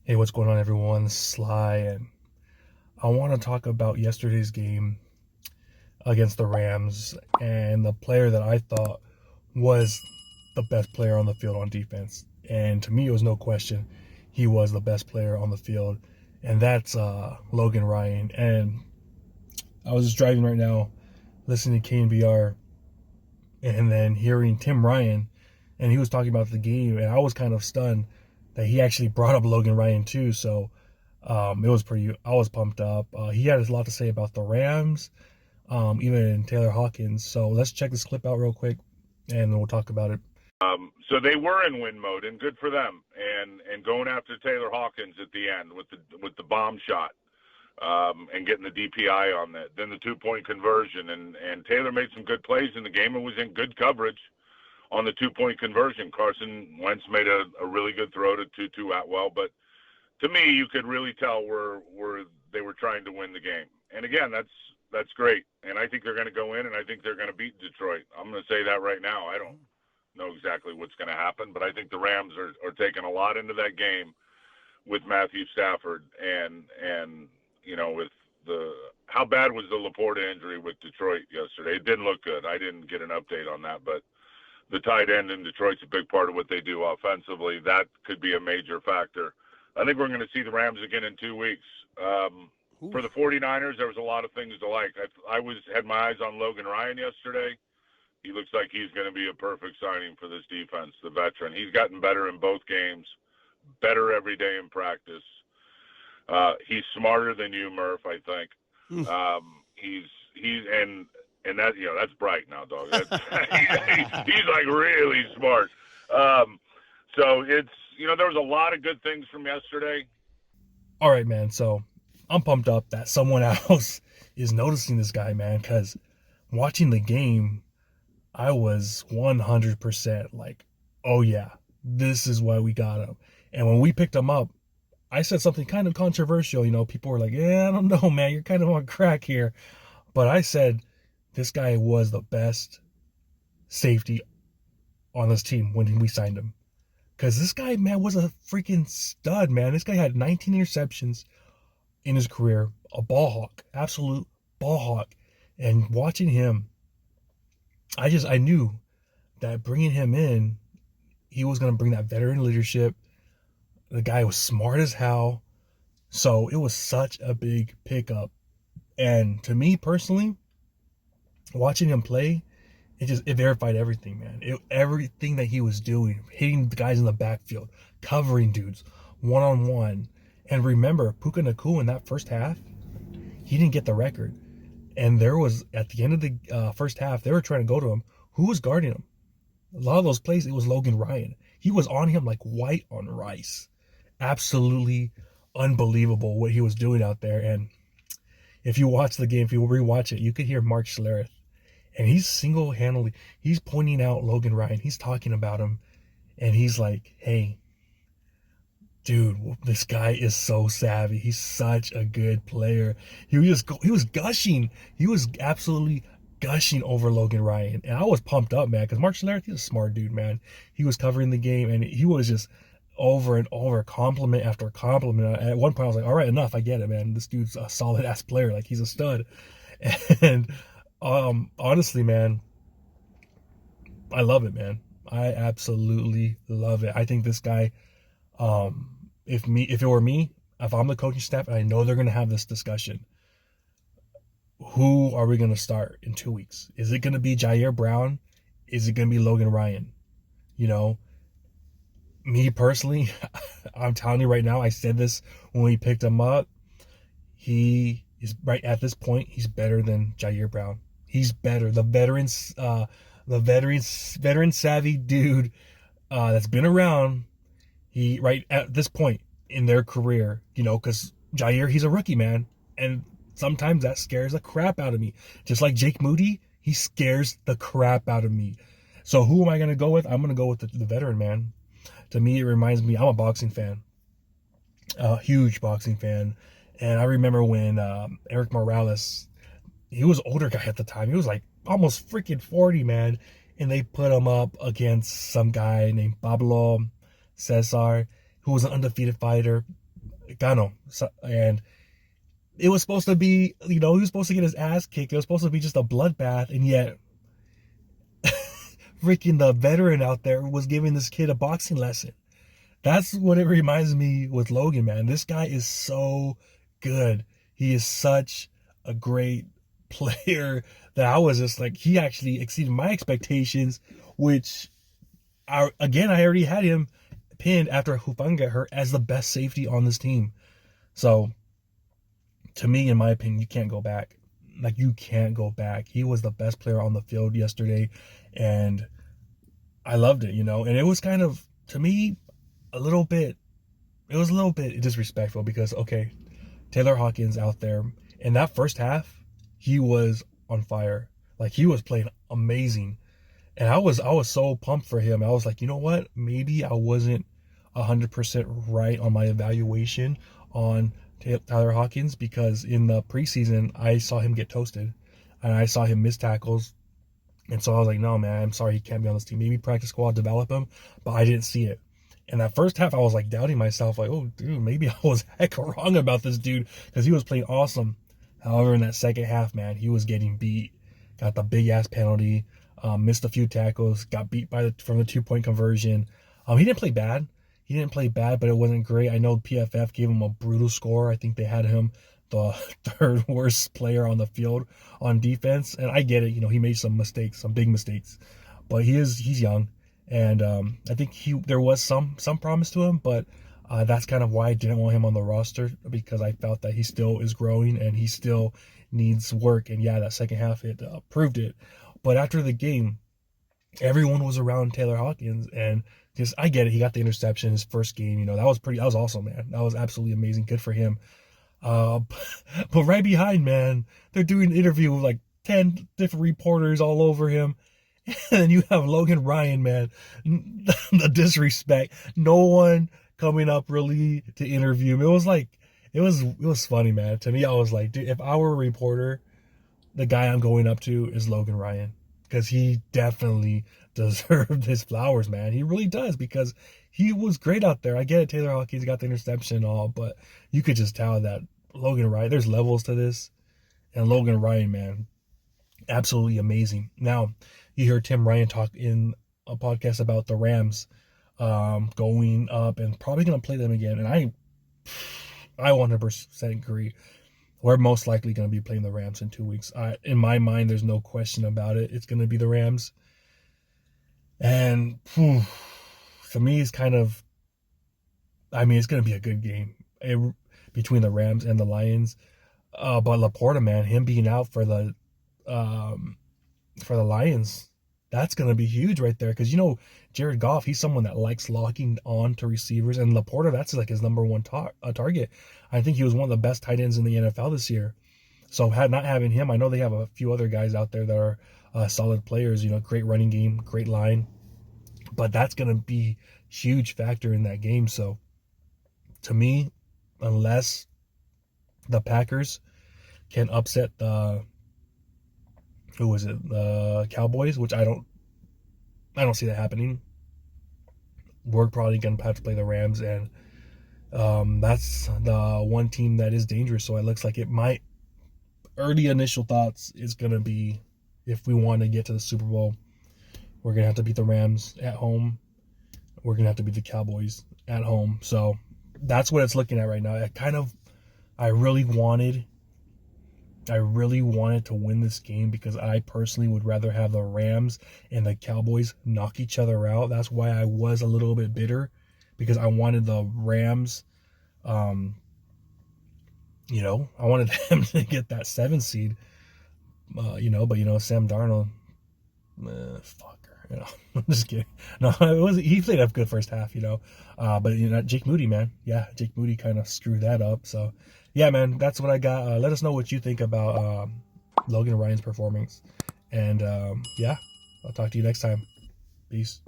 Hey, what's going on, everyone? This is Sly, and I want to talk about yesterday's game against the Rams and the player that I thought was the best player on the field on defense. And to me, it was no question he was the best player on the field, and that's Logan Ryan. And I was just driving right now, listening to KNBR, and then hearing Tim Ryan, and he was talking about the game, and I was kind of stunned that he actually brought up Logan Ryan too. So it was pretty. I was pumped up. He had a lot to say about the Rams, even Taylor Hawkins. So let's check this clip out real quick, and we'll talk about it. So they were in win mode, and good for them. And going after Taylor Hawkins at the end with the bomb shot, and getting the DPI on that, then the 2-point conversion, and Taylor made some good plays in the game and was in good coverage on the 2-point conversion. Carson Wentz made a really good throw to Tutu Atwell, but to me, you could really tell where they were trying to win the game. And again, that's great. And I think they're going to go in, and I think they're going to beat Detroit. I'm going to say that right now. I don't know exactly what's going to happen, but I think the Rams are taking a lot into that game with Matthew Stafford and with how bad was the Laporta injury with Detroit yesterday? It didn't look good. I didn't get an update on that, but the tight end in Detroit's a big part of what they do offensively. That could be a major factor. I think we're going to see the Rams again in 2 weeks. For the 49ers, there was a lot of things to like. I had my eyes on Logan Ryan yesterday. He looks like he's going to be a perfect signing for this defense, the veteran. He's gotten better in both games, better every day in practice. He's smarter than you, Murph, I think. And that, that's bright now, dog. He's like really smart. So it's, there was a lot of good things from yesterday. All right, man. So I'm pumped up that someone else is noticing this guy, man, because watching the game, I was 100% like, oh yeah, this is why we got him. And when we picked him up, I said something kind of controversial. People were like, yeah, I don't know, man, you're kind of on crack here. But I said this guy was the best safety on this team when we signed him. Because this guy, man, was a freaking stud, man. This guy had 19 interceptions in his career. A ball hawk. Absolute ball hawk. And watching him, I knew that bringing him in, he was going to bring that veteran leadership. The guy was smart as hell. So it was such a big pickup. And to me personally, watching him play, it verified everything, man. Everything that he was doing, hitting the guys in the backfield, covering dudes, one-on-one. And remember, Puka Nacua in that first half, he didn't get the record. And there was, at the end of the first half, they were trying to go to him. Who was guarding him? A lot of those plays, it was Logan Ryan. He was on him like white on rice. Absolutely unbelievable what he was doing out there. And if you watch the game, if you rewatch it, you could hear Mark Schlereth. And he's single-handedly, he's pointing out Logan Ryan. He's talking about him. And he's like, hey, dude, this guy is so savvy. He's such a good player. He was gushing. He was absolutely gushing over Logan Ryan. And I was pumped up, man, because Mark Schlereth, he's a smart dude, man. He was covering the game, and he was just over and over, compliment after compliment. At one point, I was like, all right, enough. I get it, man. This dude's a solid-ass player. Like, he's a stud. And honestly, man, I love it, man. I absolutely love it. I think this guy, if it were me, if I'm the coaching staff, and I know they're going to have this discussion, who are we going to start in 2 weeks? Is it going to be Jair Brown? Is it going to be Logan Ryan? Me personally, I'm telling you right now, I said this when we picked him up. He is right at this point. He's better than Jair Brown. He's better. The veteran savvy dude that's been around. He right at this point in their career, because Jair, he's a rookie, man, and sometimes that scares the crap out of me. Just like Jake Moody, he scares the crap out of me. So who am I gonna go with? I'm gonna go with the veteran, man. To me, it reminds me. I'm a boxing fan, a huge boxing fan, and I remember when Eric Morales, he was an older guy at the time. He was like almost freaking 40, man. And they put him up against some guy named Pablo Cesar, who was an undefeated fighter. Gano. So, and it was supposed to be, he was supposed to get his ass kicked. It was supposed to be just a bloodbath, and yet freaking the veteran out there was giving this kid a boxing lesson. That's what it reminds me with Logan, man. This guy is so good. He is such a great player that I was just like, he actually exceeded my expectations, which I already had him pinned after Hufang got hurt as the best safety on this team. So to me, in my opinion, you can't go back. Like, you can't go back. He was the best player on the field yesterday, and I loved it, and it was kind of, to me, it was a little bit disrespectful because, okay, Taylor Hawkins out there, in that first half, he was on fire. Like, he was playing amazing. And I was so pumped for him. I was like, you know what? Maybe I wasn't 100% right on my evaluation on Tyler Hawkins, because in the preseason, I saw him get toasted and I saw him miss tackles. And so I was like, no, man, I'm sorry, he can't be on this team. Maybe practice squad develop him, but I didn't see it. And that first half, I was like doubting myself, like, oh, dude, maybe I was heck wrong about this dude, because he was playing awesome. However, in that second half, man, he was getting beat, got the big ass penalty, missed a few tackles, got beat from the 2-point conversion. He didn't play bad. But it wasn't great. I know PFF gave him a brutal score. I think they had him the third worst player on the field on defense. And I get it. He made some mistakes, some big mistakes, but he's young. And I think there was some promise to him, but that's kind of why I didn't want him on the roster, because I felt that he still is growing and he still needs work. And yeah, that second half, it proved it. But after the game, everyone was around Taylor Hawkins, and just, I get it. He got the interception his first game. That was awesome, man. That was absolutely amazing. Good for him. But right behind, man, they're doing an interview with like 10 different reporters all over him. And then you have Logan Ryan, man. The disrespect. No one coming up really to interview him. It was funny, man. To me, I was like, dude, if I were a reporter, the guy I'm going up to is Logan Ryan, because he definitely deserved his flowers, man. He really does, because he was great out there. I get it, Taylor Hawkins got the interception and all, but you could just tell that Logan Ryan, there's levels to this. And Logan Ryan, man, absolutely amazing. Now, you hear Tim Ryan talk in a podcast about the Rams going up and probably going to play them again. And I 100% agree. We're most likely going to be playing the Rams in 2 weeks. In my mind, there's no question about it. It's going to be the Rams. And for me, it's kind of, it's going to be a good game between the Rams and the Lions. But Laporta, man, him being out for the Lions, that's going to be huge right there. Because, Jared Goff, he's someone that likes locking on to receivers. And Laporta, that's like his number one target. I think he was one of the best tight ends in the NFL this year. So not having him, I know they have a few other guys out there that are solid players, great running game, great line. But that's going to be a huge factor in that game. So to me, unless the Packers can upset the Cowboys, which I don't see that happening, we're probably going to have to play the Rams, and that's the one team that is dangerous. So it looks like it might, early initial thoughts is going to be, if we want to get to the Super Bowl, we're going to have to beat the Rams at home. We're going to have to beat the Cowboys at home. So that's what it's looking at right now. I really wanted to win this game, because I personally would rather have the Rams and the Cowboys knock each other out. That's why I was a little bit bitter, because I wanted the Rams, I wanted them to get that 7 seed, but Sam Darnold, fucker, I'm just kidding. No, he played a good first half, but Jake Moody, man, yeah, Jake Moody kind of screwed that up. So yeah, man, that's what I got. Let us know what you think about Logan Ryan's performance, and yeah, I'll talk to you next time. Peace.